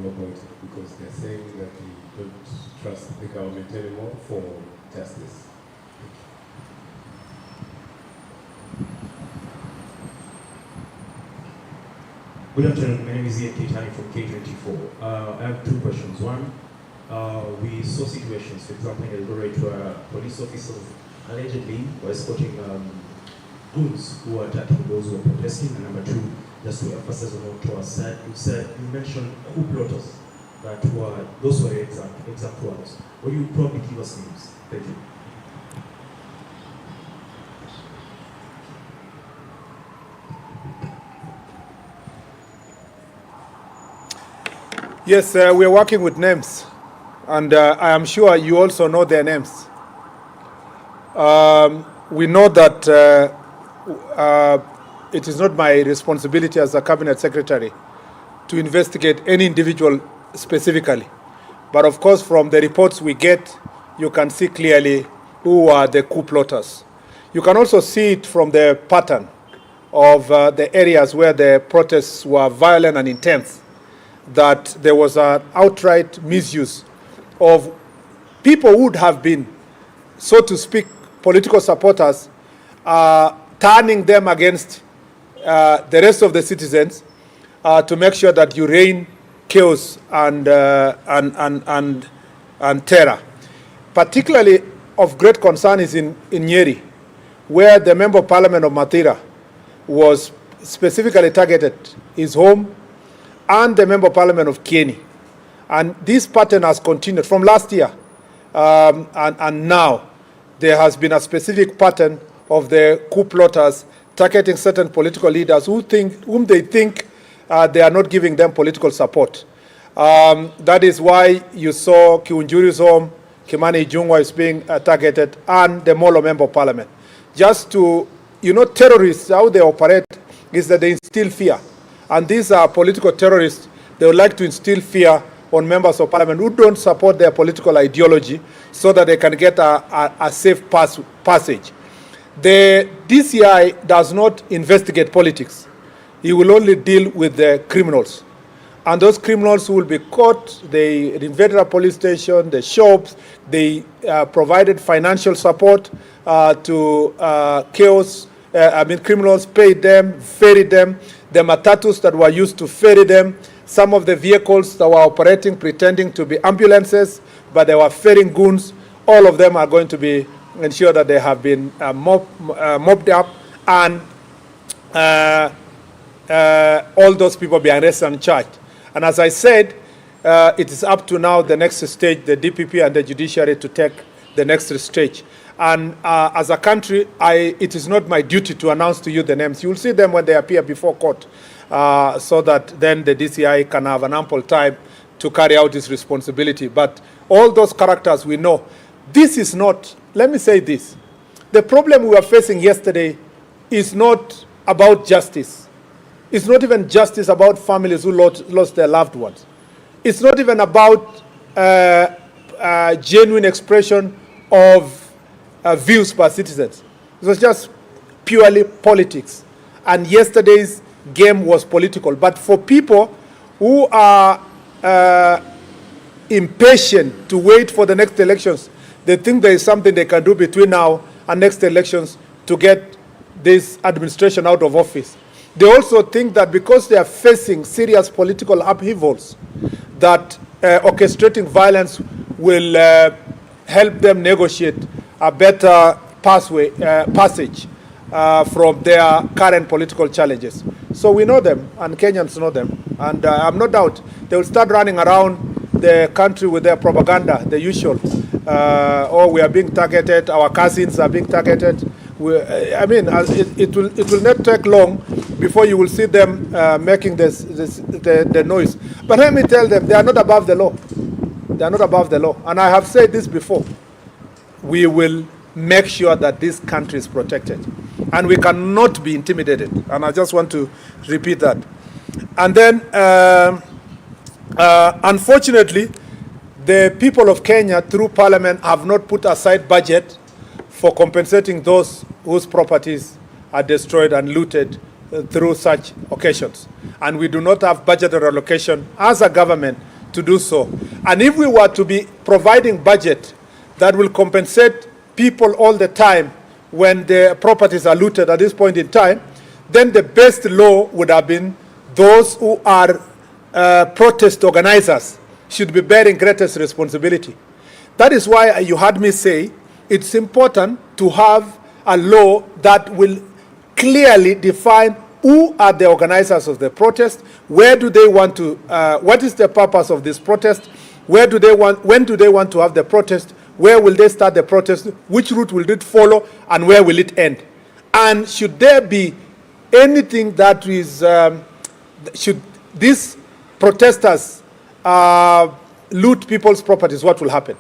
your point, because they're saying that we don't trust the government anymore for justice. Good afternoon, my name is Ian Kitani from K24. I have two questions. One, we saw situations, for example, in Eldoret where police officers allegedly were escorting goons who were attacking those who were protesting. And number two, just to emphasize on what was said, you mentioned coup plotters, those were exact words. Will you probably give us names? Thank you. Yes, we are working with names, and I am sure you also know their names. We know that it is not my responsibility as a cabinet secretary to investigate any individual specifically. But of course, from the reports we get, you can see clearly who are the coup plotters. You can also see it from the pattern of the areas where the protests were violent and intense, that there was an outright misuse of people who would have been, so to speak, political supporters, turning them against the rest of the citizens to make sure that you reign chaos and terror. Particularly of great concern is in Nyeri, where the Member of Parliament of Mathira was specifically targeted, his home, and the Member of Parliament of Kieni. And this pattern has continued from last year, and now there has been a specific pattern of the coup plotters targeting certain political leaders whom they think they are not giving them political support. That is why you saw Kiunjuri's home, Kimani Ichung'wah is being targeted, and the Molo Member of Parliament. Just to, terrorists, how they operate is that they instill fear. And these are political terrorists. They would like to instill fear on members of parliament who don't support their political ideology so that they can get a safe passage. The DCI does not investigate politics. It will only deal with the criminals. And those criminals who will be caught, they invaded a police station, the shops, they provided financial support to chaos. Criminals paid them, ferried them. The matatus that were used to ferry them, some of the vehicles that were operating pretending to be ambulances, but they were ferrying goons. All of them are going to be ensured that they have been mopped up, and all those people be arrested and charged. And as I said, it is up to now the next stage, the DPP and the judiciary, to take the next stage. And as a country, it is not my duty to announce to you the names. You will see them when they appear before court, so that then the DCI can have an ample time to carry out its responsibility. But all those characters we know. This is not, let me say this, the problem we were facing yesterday is not about justice. It's not even justice about families who lost their loved ones. It's not even about genuine expression of views by citizens. It was just purely politics. And yesterday's game was political. But for people who are impatient to wait for the next elections, they think there is something they can do between now and next elections to get this administration out of office. They also think that because they are facing serious political upheavals, that orchestrating violence will help them negotiate a better passage from their current political challenges. So we know them, and Kenyans know them. And I'm no doubt they will start running around the country with their propaganda, the usual. We are being targeted, our cousins are being targeted. It will not take long before you will see them making the noise. But let me tell them, they are not above the law. They are not above the law. And I have said this before. We will make sure that this country is protected. And we cannot be intimidated. And I just want to repeat that. And then, unfortunately, the people of Kenya, through Parliament, have not put aside budget for compensating those whose properties are destroyed and looted through such occasions. And we do not have budgetary allocation as a government to do so. And if we were to be providing budget that will compensate people all the time when their properties are looted at this point in time, then the best law would have been those who are protest organizers should be bearing greatest responsibility. That is why you heard me say it's important to have a law that will clearly define who are the organizers of the protest, where do they want to, what is the purpose of this protest, when do they want to have the protest, where will they start the protest, which route will it follow, and where will it end. And should there be anything that is, should these protesters loot people's properties, what will happen?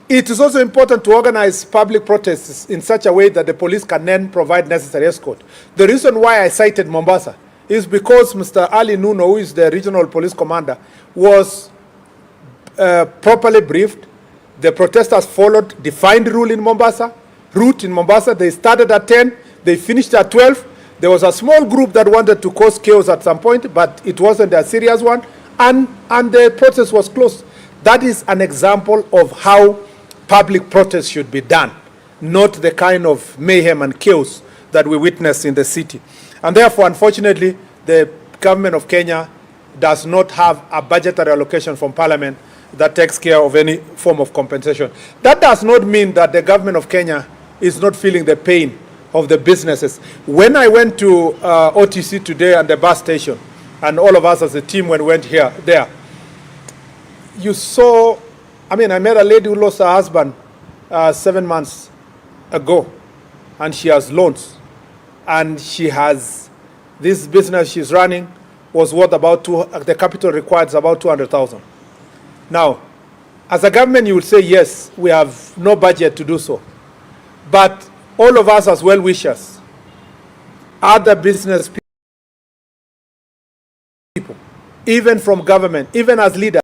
It is also important to organize public protests in such a way that the police can then provide necessary escort. The reason why I cited Mombasa is because Mr. Ali Nuno, who is the regional police commander, was properly briefed. The protesters followed defined route in Mombasa. They started at 10, they finished at 12. There was a small group that wanted to cause chaos at some point, but it wasn't a serious one, and the protest was closed. That is an example of how public protest should be done, not the kind of mayhem and chaos that we witnessed in the city. And therefore, unfortunately, the government of Kenya does not have a budgetary allocation from Parliament that takes care of any form of compensation. That does not mean that the government of Kenya is not feeling the pain of the businesses. When I went to OTC today at the bus station, and all of us as a team when we went there, you saw, I met a lady who lost her husband 7 months ago, and she has loans. And she has, this business she's running was worth about, the capital required is about 200,000. Now, as a government, you will say, yes, we have no budget to do so. But all of us as well-wishers, other business people, even from government, even as leaders,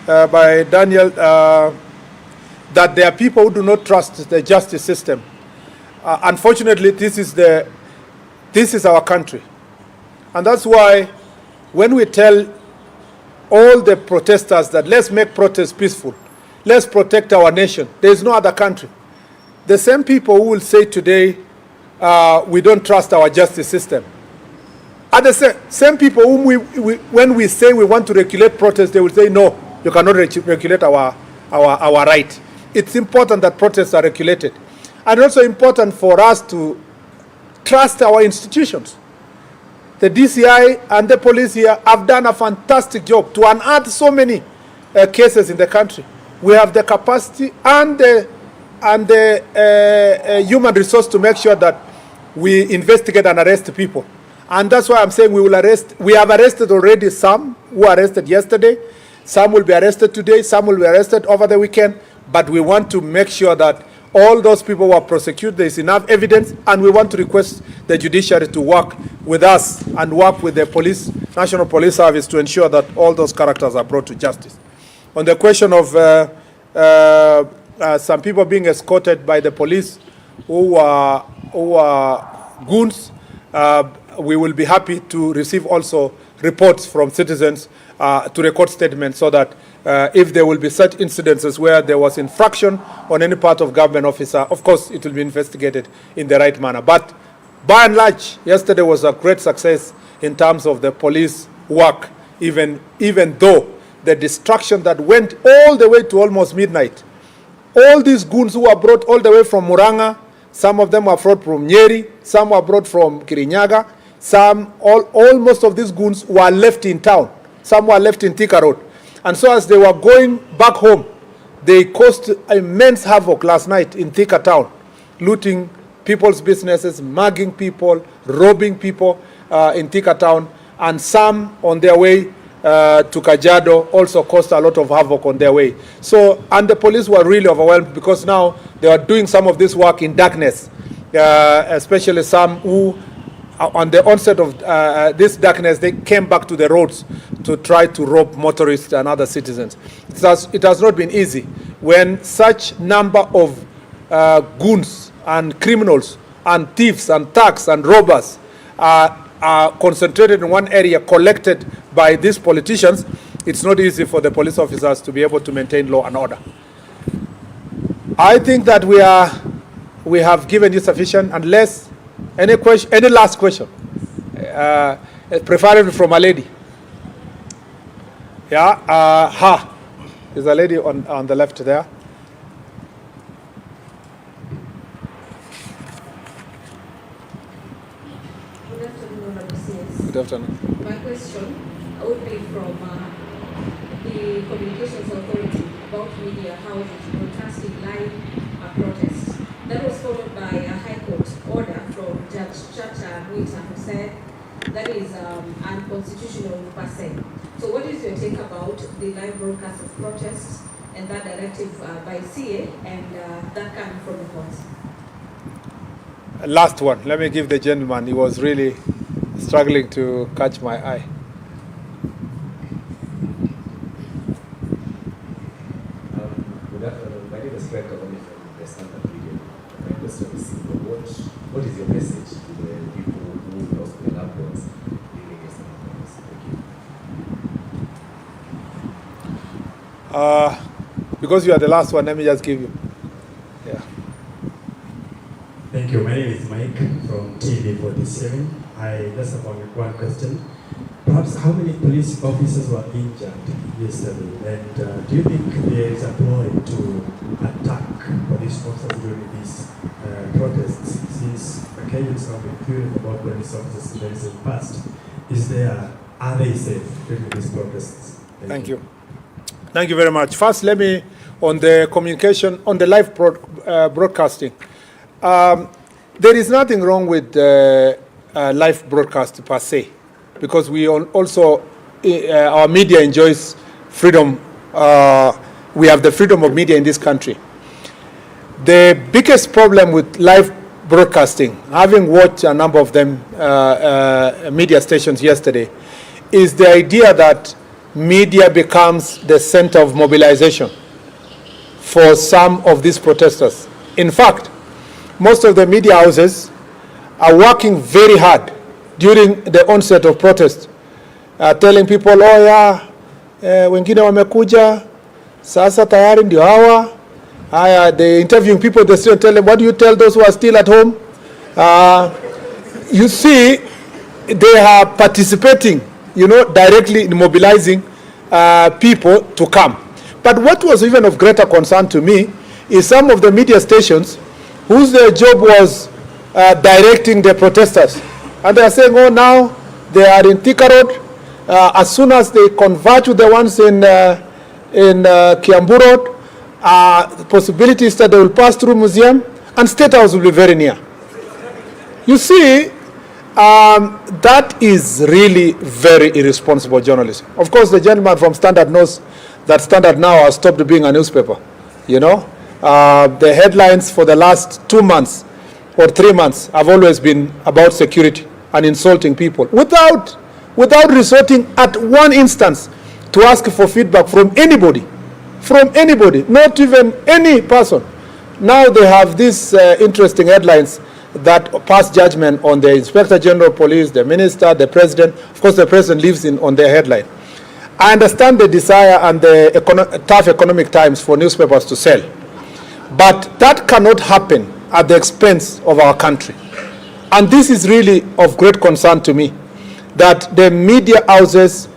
by Daniel, that there are people who do not trust the justice system. Unfortunately, this is our country. And that's why when we tell all the protesters that let's make protests peaceful, let's protect our nation, there is no other country. The same people who will say today, we don't trust our justice system, are the same people whom when we say we want to regulate protests, they will say, no, you cannot regulate our right. It's important that protests are regulated. And also important for us to trust our institutions. The DCI and the police here have done a fantastic job to unearth so many cases in the country. We have the capacity and the human resource to make sure that we investigate and arrest people. And that's why I'm saying we will arrest. We have arrested already some who were arrested yesterday. Some will be arrested today, some will be arrested over the weekend, but we want to make sure that all those people who are prosecuted, there is enough evidence, and we want to request the judiciary to work with us and work with the police, National Police Service, to ensure that all those characters are brought to justice. On the question of some people being escorted by the police who are goons, we will be happy to receive also reports from citizens to record statements so that if there will be such incidences where there was infraction on any part of government officer, of course it will be investigated in the right manner. But by and large, yesterday was a great success in terms of the police work, even though the destruction that went all the way to almost midnight. All these goons who were brought all the way from Muranga, some of them were brought from Nyeri, some were brought from Kirinyaga, most of these goons were left in town. Some were left in Thika Road. And so as they were going back home, they caused immense havoc last night in Thika town, looting people's businesses, mugging people, robbing people in Thika town. and some on their way to Kajiado also caused a lot of havoc on their way. So, and the police were really overwhelmed because now they are doing some of this work in darkness, especially some who, on the onset of this darkness, they came back to the roads to try to rob motorists and other citizens. It has not been easy when such number of goons and criminals and thieves and thugs and robbers are concentrated in one area, collected by these politicians. It's not easy for the police officers to be able to maintain law and order. I think that we have given you sufficient. Unless any last question, preferably from a lady. Yeah, there's a lady on the left there. Good afternoon. My question would be from the Communications Authority about media houses broadcasting live protests. That was followed by a High Court order from Judge Chacha Mwita, who said that is unconstitutional per se. So what is your take about the live broadcast of protests and that directive by CA and that coming from the courts? Last one. Let me give the gentleman. He was really struggling to catch my eye. Good afternoon. My name is Greg from the Standard Video. My question is simple. What is your message to the people who lost their loved ones during the Standard? Thank you. Because you are the last one, let me just give you. Yeah. Thank you. My name is Mike from TV47. I just have one question. Perhaps how many police officers were injured yesterday? And do you think there is a ploy to attack police officers during these protests? Since Kenyans have been furious about police officers in the recent past, are they safe during these protests? Thank you. Thank you very much. First, let me, on the communication, on the live broadcasting, there is nothing wrong with live broadcast per se, because we also, our media enjoys freedom. We have the freedom of media in this country. The biggest problem with live broadcasting, having watched a number of them, media stations yesterday, is the idea that media becomes the center of mobilization for some of these protesters. In fact, most of the media houses are working very hard during the onset of protest, telling people, oh yeah, wengine wamekuja, sasa tayari ndio hawa. They interviewing people, they still tell them, what do you tell those who are still at home? You see, they are participating, directly in mobilizing people to come. But what was even of greater concern to me is some of the media stations whose their job was directing the protesters. And they are saying, oh, now they are in Thika Road. As soon as they converge with the ones in Kiambu Road, the possibility is that they will pass through Museum and State House will be very near. You see, that is really very irresponsible journalism. Of course, the gentleman from Standard knows that Standard now has stopped being a newspaper. The headlines for the last 2 months or 3 months have always been about security and insulting people without resorting at one instance to ask for feedback from anybody, not even any person. Now they have these interesting headlines that pass judgment on the Inspector General of Police, the Minister, the President. Of course, the President lives on their headline. I understand the desire and the tough economic times for newspapers to sell. But that cannot happen at the expense of our country. And this is really of great concern to me, that the media houses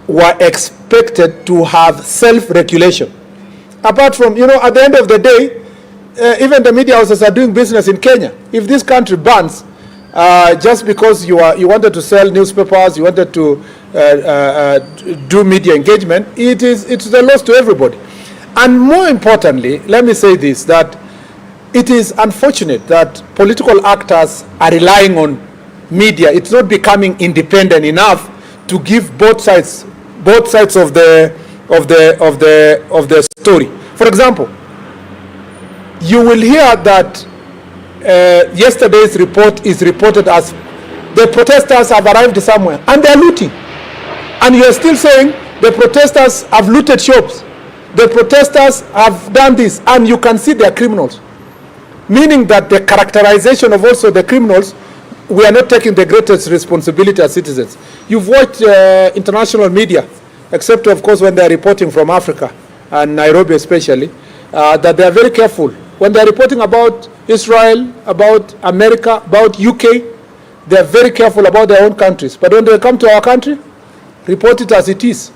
were expected to have self-regulation. Apart from, at the end of the day, even the media houses are doing business in Kenya. If this country bans, just because you wanted to sell newspapers, you wanted to do media engagement, it's a loss to everybody. And more importantly, let me say this, that it is unfortunate that political actors are relying on media. It's not becoming independent enough to give both sides of the story. For example, you will hear that yesterday's report is reported as the protesters have arrived somewhere and they are looting, and you are still saying the protesters have looted shops, the protesters have done this, and you can see they are criminals, meaning that the characterization of also the criminals, we are not taking the greatest responsibility as citizens. You've watched international media, except of course when they are reporting from Africa and Nairobi especially, that they are very careful when they are reporting about Israel, about America, about UK. They are very careful about their own countries, but when they come to our country, report it as it is.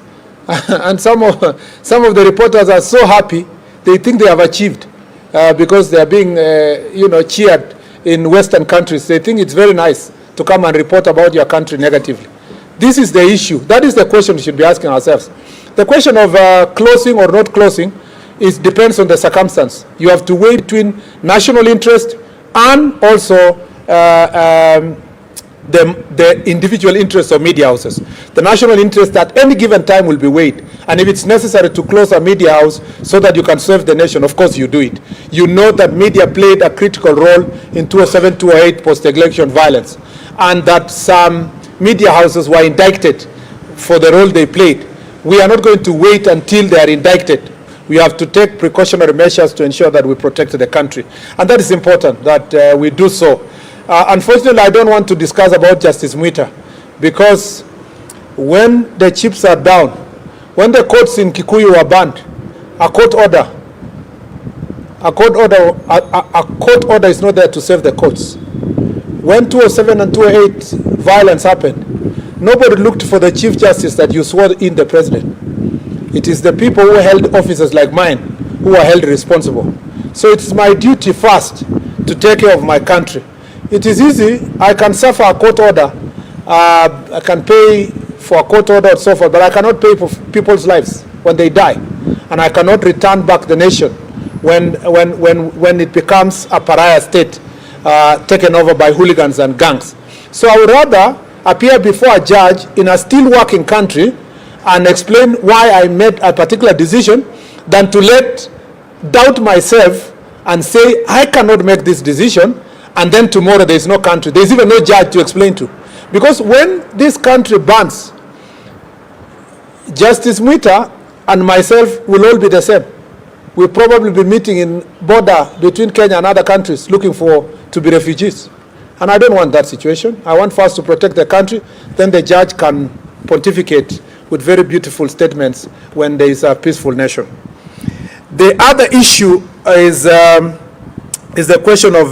And some of the reporters are so happy, they think they have achieved because they are being cheered in Western countries. They think it's very nice to come and report about your country negatively. This is the issue. That is the question we should be asking ourselves. The question of closing or not closing depends on the circumstance. You have to weigh between national interest and also the individual interests of media houses. The national interest at any given time will be weighed. And if it's necessary to close a media house so that you can serve the nation, of course you do it. You know that media played a critical role in 2007, 2008 post-election violence, and that some media houses were indicted for the role they played. We are not going to wait until they are indicted. We have to take precautionary measures to ensure that we protect the country. And that is important, that we do so. Unfortunately, I don't want to discuss about Justice Mwita, because when the chips are down, when the courts in Kikuyu were banned, a court order is not there to save the courts. When 2007 and 2008 violence happened, nobody looked for the Chief Justice that you swore in the president. It is the people who held offices like mine who are held responsible. So it's my duty first to take care of my country. It is easy. I can suffer a court order. I can pay for a court order and so forth, but I cannot pay for people's lives when they die. And I cannot return back the nation when it becomes a pariah state taken over by hooligans and gangs. So I would rather appear before a judge in a still working country and explain why I made a particular decision than to doubt myself and say I cannot make this decision, and then tomorrow there is no country. There is even no judge to explain to. Because when this country burns, Justice Mwita and myself will all be the same. We'll probably be meeting in border between Kenya and other countries looking to be refugees. And I don't want that situation. I want first to protect the country, then the judge can pontificate with very beautiful statements when there is a peaceful nation. The other issue is the question of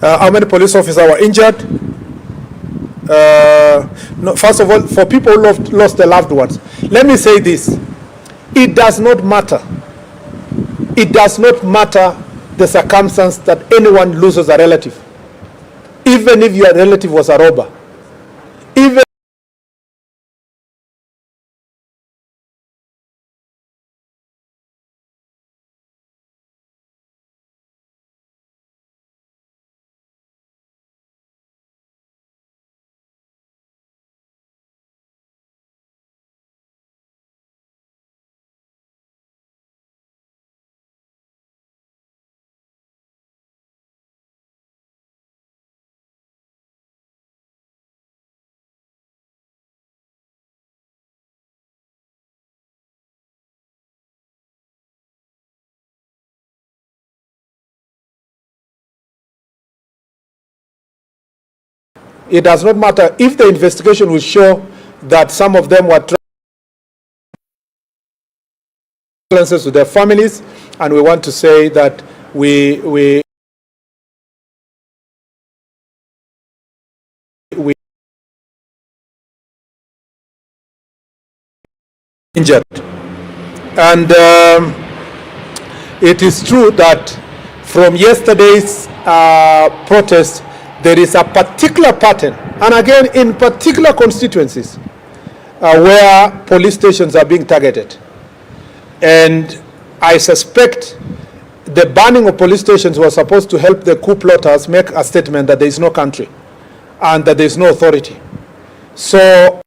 how many police officers were injured. No, first of all, for people who lost their loved ones, let me say this. It does not matter. It does not matter the circumstance that anyone loses a relative. Even if your relative was a robber. Even it does not matter if the investigation will show that some of them were violences to their families, and we want to say that we injured. And it is true that from yesterday's protest, there is a particular pattern, and again in particular constituencies where police stations are being targeted. And I suspect the banning of police stations was supposed to help the coup plotters make a statement that there is no country and that there is no authority. So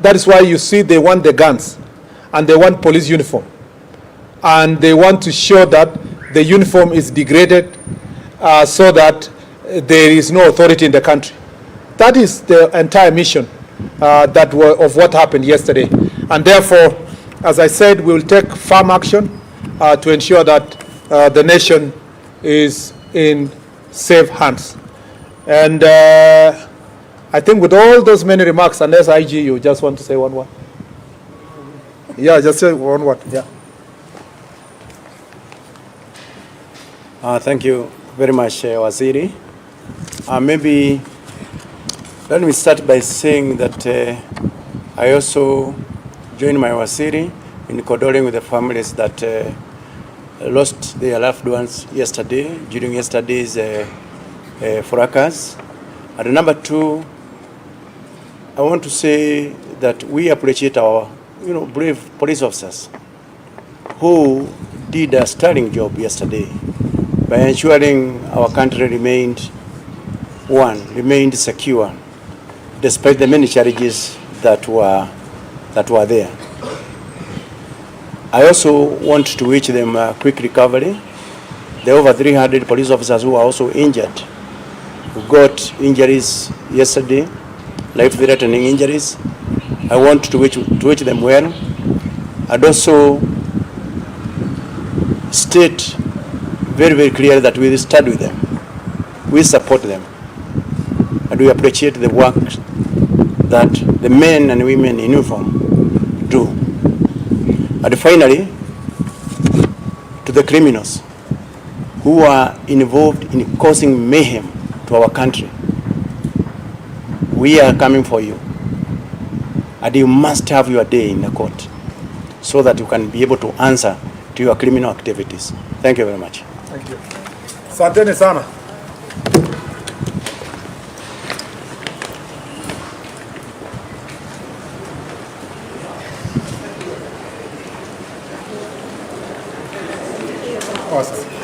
That is why you see they want the guns and they want police uniform. And they want to show that the uniform is degraded so that there is no authority in the country. That is the entire mission of what happened yesterday. And therefore, as I said, we will take firm action to ensure that the nation is in safe hands. And I think with all those many remarks, unless IG, you just want to say one word? Yeah, just say one word. Yeah. Thank you very much, Waziri. Maybe let me start by saying that I also join my Waziri in condoling with the families that lost their loved ones yesterday, during yesterday's fracas. And number two, I want to say that we appreciate our brave police officers who did a sterling job yesterday by ensuring our country remained secure, despite the many challenges that were there. I also want to wish them a quick recovery. There are over 300 police officers who are also injured, who got injuries yesterday, life-threatening injuries. I want to wish them well, and also state very, very clear that we stand with them, we support them, and we appreciate the work that the men and women in uniform do. And finally, to the criminals who are involved in causing mayhem to our country, we are coming for you, and you must have your day in the court so that you can be able to answer to your criminal activities. Thank you very much. Thank you. Asanteni sana. Awesome.